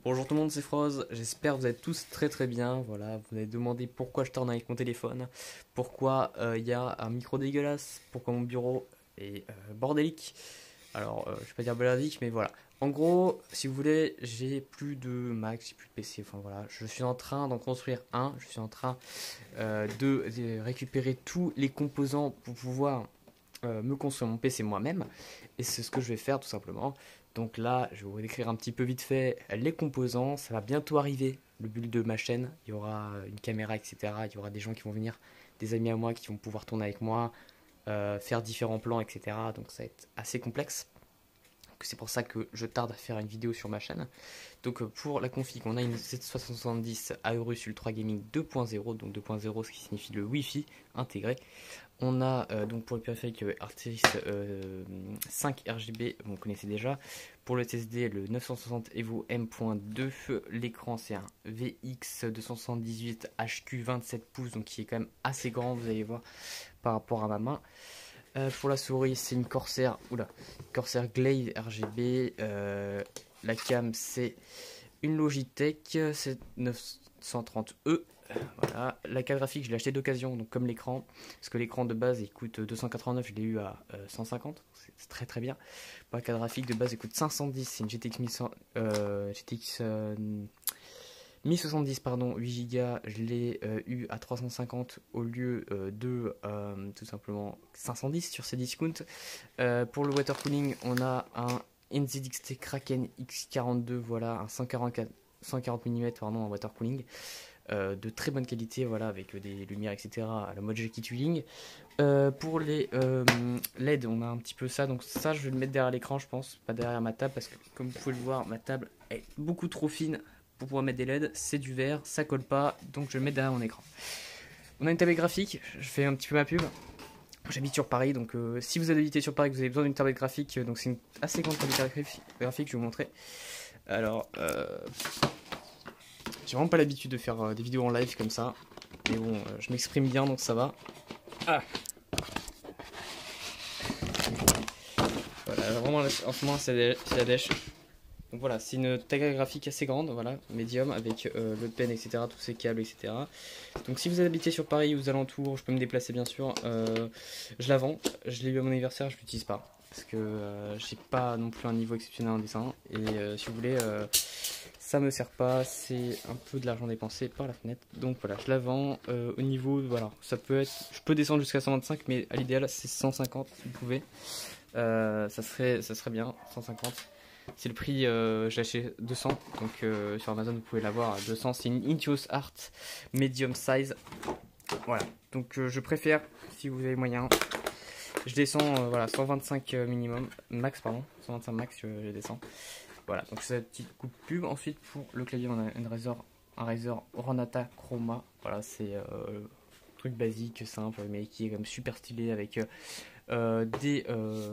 Bonjour tout le monde, c'est Froz, j'espère que vous êtes tous très bien. Voilà, vous m'avez demandé pourquoi je tourne avec mon téléphone, pourquoi il y a un micro dégueulasse, pourquoi mon bureau est bordélique. Alors, je vais pas dire bordélique, mais voilà. En gros, si vous voulez, j'ai plus de Mac, j'ai plus de PC, enfin voilà. Je suis en train d'en construire un, je suis en train de récupérer tous les composants pour pouvoir me construire mon PC moi-même. Et c'est ce que je vais faire tout simplement. Donc là, je vais vous décrire un petit peu vite fait les composants. Ça va bientôt arriver, le but de ma chaîne. Il y aura une caméra, etc. Il y aura des gens qui vont venir, des amis à moi qui vont pouvoir tourner avec moi, faire différents plans, etc. Donc ça va être assez complexe. C'est pour ça que je tarde à faire une vidéo sur ma chaîne. Donc pour la config, on a une 770 Aorus Ultra Gaming 2.0, donc 2.0 ce qui signifie le Wi-Fi intégré. On a donc pour le périphérique Arteris 5 RGB, vous connaissez déjà. Pour le SSD, le 960 Evo M.2. L'écran, c'est un VX 278 HQ 27 pouces, donc qui est quand même assez grand, vous allez voir, par rapport à ma main. Pour la souris, c'est une Corsair Glade RGB. La cam, c'est une Logitech 930E. Voilà, la carte graphique, je l'ai acheté d'occasion, donc comme l'écran, parce que l'écran de base il coûte 289, je l'ai eu à 150, c'est très bien. La carte graphique de base il coûte 510, c'est une GTX 1070, pardon, 8 Go, je l'ai eu à 350 au lieu de tout simplement 510 sur ces discounts. Pour le water cooling, on a un NZXT Kraken X42, voilà, un 140 mm pardon, en water cooling. De très bonne qualité, voilà, avec des lumières, etc. à la mode Jackie Tuling. Pour les LED, on a un petit peu ça, donc ça je vais le mettre derrière l'écran, je pense, pas derrière ma table, parce que comme vous pouvez le voir, ma table est beaucoup trop fine pour pouvoir mettre des LED, c'est du verre, ça colle pas, donc je vais le mettre derrière mon écran. On a une tablette graphique, je fais un petit peu ma pub. J'habite sur Paris, donc si vous habitez sur Paris, que vous avez besoin d'une tablette graphique, donc c'est une assez grande tablette graphique, je vais vous montrer. Alors, j'ai vraiment pas l'habitude de faire des vidéos en live comme ça. Mais bon, je m'exprime bien donc ça va. Ah Voilà, vraiment en ce moment c'est la dèche. Donc voilà, c'est une tablette graphique assez grande, voilà, médium, avec le pen, etc., tous ces câbles, etc. Donc si vous habitez sur Paris ou aux alentours, je peux me déplacer bien sûr. Je la vends, je l'ai eu à mon anniversaire, je l'utilise pas. Parce que j'ai pas non plus un niveau exceptionnel en dessin. Et si vous voulez, ça me sert pas, c'est un peu de l'argent dépensé par la fenêtre. Donc voilà, je la vends au niveau, voilà, ça peut être, je peux descendre jusqu'à 125, mais à l'idéal c'est 150 si vous pouvez. Ça serait bien, 150. C'est le prix, j'ai acheté 200, donc sur Amazon vous pouvez l'avoir à 200. C'est une Intuos Art Medium Size. Voilà, donc je préfère, si vous avez moyen, je descends, voilà, 125 minimum, max, pardon, 125 max, je descends. Voilà, donc c'est la petite coupe pub. Ensuite, pour le clavier, on a un Razer Ornata Chroma. Voilà, c'est truc basique, simple, mais qui est comme super stylé avec des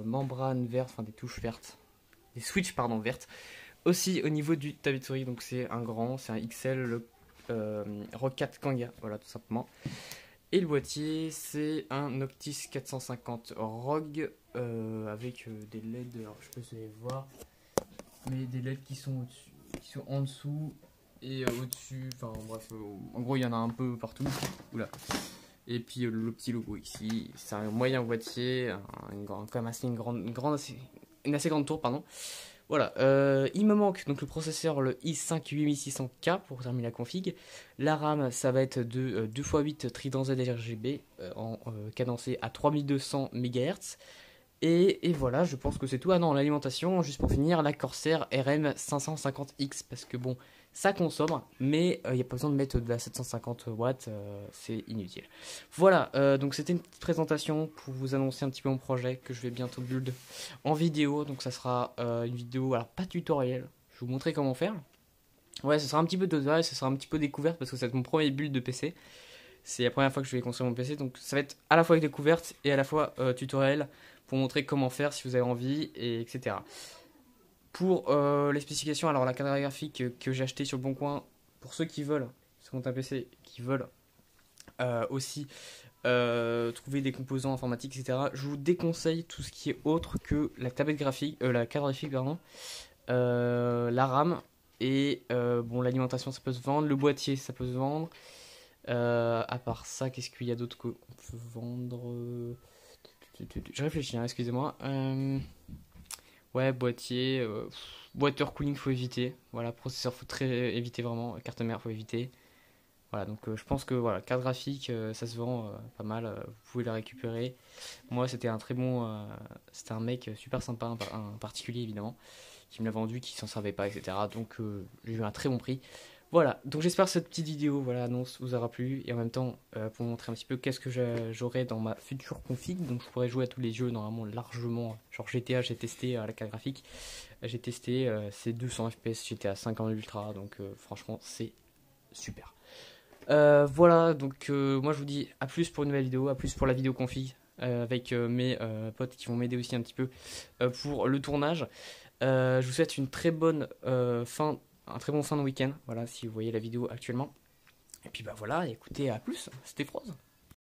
membranes vertes, enfin des touches vertes, des switches pardon vertes. Aussi au niveau du tablier souris, donc c'est un XL, le Rocat Kanga, voilà tout simplement. Et le boîtier, c'est un Noctis 450 ROG avec des LED. Alors je sais pas si vous allez voir, mais des LED qui sont au-dessus, qui sont en dessous et au-dessus, enfin bref, en gros il y en a un peu partout. Oula. Et puis le petit logo ici, c'est un moyen boîtier, quand même assez une assez grande tour, pardon. Voilà, il me manque donc le processeur, le i5 8600K pour terminer la config. La RAM, ça va être de 2x8 Trident ZRGB cadencé à 3200 MHz. Et voilà, je pense que c'est tout. Ah non, l'alimentation, juste pour finir, la Corsair RM550X, parce que bon, ça consomme, mais il n'y a pas besoin de mettre de la 750 watts, c'est inutile. Voilà, donc c'était une petite présentation pour vous annoncer un petit peu mon projet que je vais bientôt build en vidéo. Donc ça sera une vidéo, alors pas tutoriel, je vais vous montrer comment faire. Ouais, ce sera un petit peu tutoriel, ce sera un petit peu découverte, parce que c'est mon premier build de PC. C'est la première fois que je vais construire mon PC, donc ça va être à la fois avec découverte et à la fois tutoriel pour montrer comment faire si vous avez envie, et etc. Pour les spécifications, alors la carte graphique que j'ai acheté sur le Bon Coin, pour ceux qui veulent, sur mon PC, qui veulent aussi trouver des composants informatiques, etc. Je vous déconseille tout ce qui est autre que la tablette graphique, la carte graphique, pardon, la RAM Et bon, l'alimentation ça peut se vendre, le boîtier ça peut se vendre. À part ça, qu'est-ce qu'il y a d'autre qu'on peut vendre? Je réfléchis, hein, excusez-moi. Ouais, boîtier, water cooling faut éviter. Voilà, processeur faut très éviter vraiment. Carte mère faut éviter. Voilà, donc je pense que voilà, carte graphique, ça se vend pas mal. Vous pouvez la récupérer. Moi, c'était un très bon, c'était un mec super sympa, un particulier évidemment, qui me l'a vendu, qui s'en servait pas, etc. Donc j'ai eu un très bon prix. Voilà, donc j'espère que cette petite vidéo, voilà, annonce vous aura plu et en même temps pour vous montrer un petit peu qu'est-ce que j'aurai dans ma future config. Donc je pourrais jouer à tous les jeux normalement largement. Genre GTA, j'ai testé à la carte graphique, j'ai testé c'est 200 FPS, j'étais à 50 ultra, donc franchement c'est super. Voilà, donc moi je vous dis à plus pour une nouvelle vidéo, à plus pour la vidéo config avec mes potes qui vont m'aider aussi un petit peu pour le tournage. Je vous souhaite une très bonne un très bon fin de week-end, voilà, si vous voyez la vidéo actuellement. Et puis bah voilà, écoutez, à plus, c'était Froze.